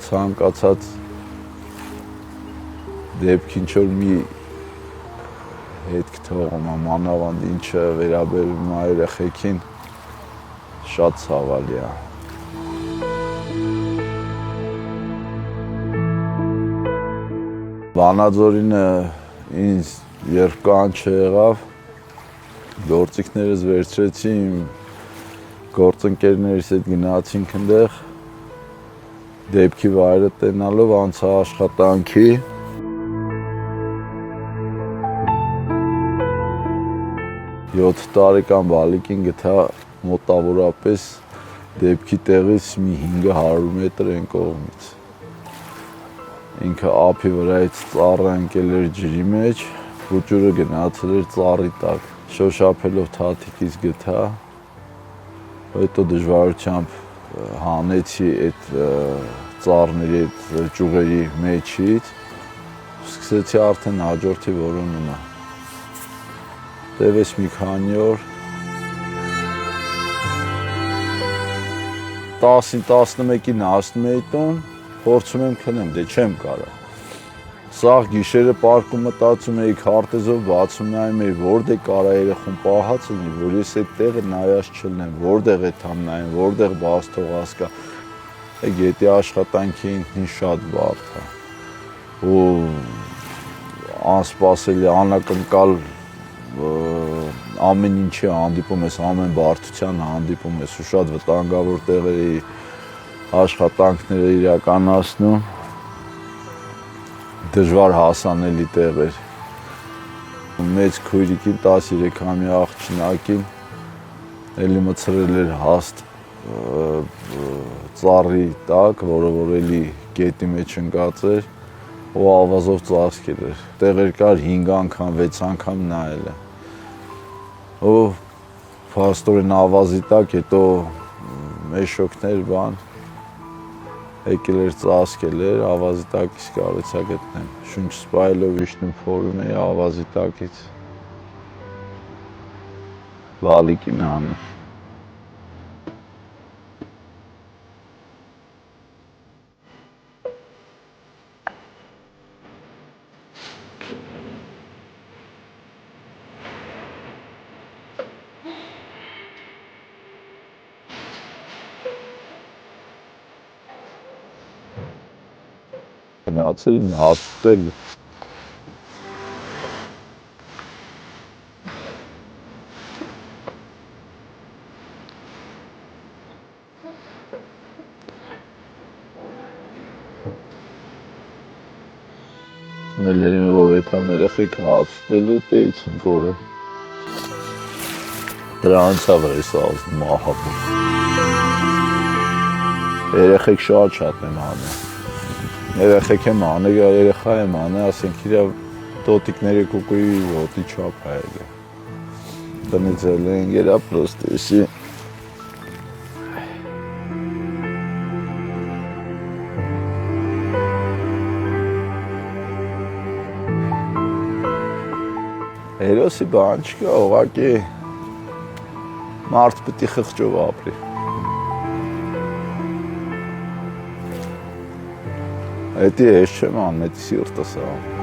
ցանկացած դեպք ինչ որ մի հետք թողում է, մանավանդ ինչը վերաբերում է երեխեքին, շատ ցավալի է։ Վանաձորինը ինձ երբ կանչը եղավ, գործիքներս վերցրեցի, իմ գործընկերներիս հետ գնացինք այնտեղ, դեպքի վայրը տենալով անցա աշխատանքի։ 7 տարեկան բալիկին գտա մոտավորապես դեպքի տեղից մի 500 մետր են կողմից։ Ինքը ափի վրայից ծառը ընկել էր ջրի մեջ, փուճուրը գնացել էր ծառի տակ։ Շոշափելով թաթիկից գտա, հետո դժվարությամբ հանեցի այդ ծառների այդ ճյուղերի մեջից, սկսեցի արդեն հաջորդի որոնումը։ Տևեց մի քանի օր, 10-11-ին հասնում էի տուն, փորձում եմ քնեմ, դե չեմ կարող։ Սաղ գիշերը պարկում մտածում էի, քարտեզով բացում նայում էի, որտեղ կարա երեխուն պահած լինի, որ ես այդ տեղը նայած չլինեմ, որտեղ է թամ նայեմ, որտեղ բաց թողած կա։ Գետի աշխատանքի ինքնին շատ բարդ է։ Ու անսպասելի, անակնկալ ամեն ինչի հանդիպում ես, ամեն բարդության հանդիպում ես ու շատ վտանգավոր տեղերի աշխատանքները իրականացնում, դժվար հասանելի տեղեր։ Մեծ քույրիկին 13-ամյա աղջնակին էլի մցրել էր հաստ ծառի տակ, որը որ էլի գետի մեջ ընկած էր ու ավազով ծածկել էր։ Տեղեր կար 5 անգամ, 6 անգամ նայել է։ Ու փաստորեն ավազի տակ, հետո մեշոկներ բան, եկել էր ծածկել էր, ավազի տակից կարեցա գտնեմ։ Շունչ սպայելով իջնում փորում էի ավազի տակից։ Բալիկին անում։ Գնացել են հաստատել։ Նելերին ով էտան երեխեք հաստատել է տեից որը։ Դրանց ավր ես ազդում մահապում։ Երեխեք շատ եմ անում։ Երեխեք եմ անը, երեխա եմ անը, ասենք իրա տոտիկների կուկուի ոտի չապ հայել է։ Տնից էլ են գերա պրոստեսի։ Հերոսի բան չկա, ուղղակի մարդ պիտի խղճով ապրի։ Էդի ես չեմ անում, էդի սիրտս է անում։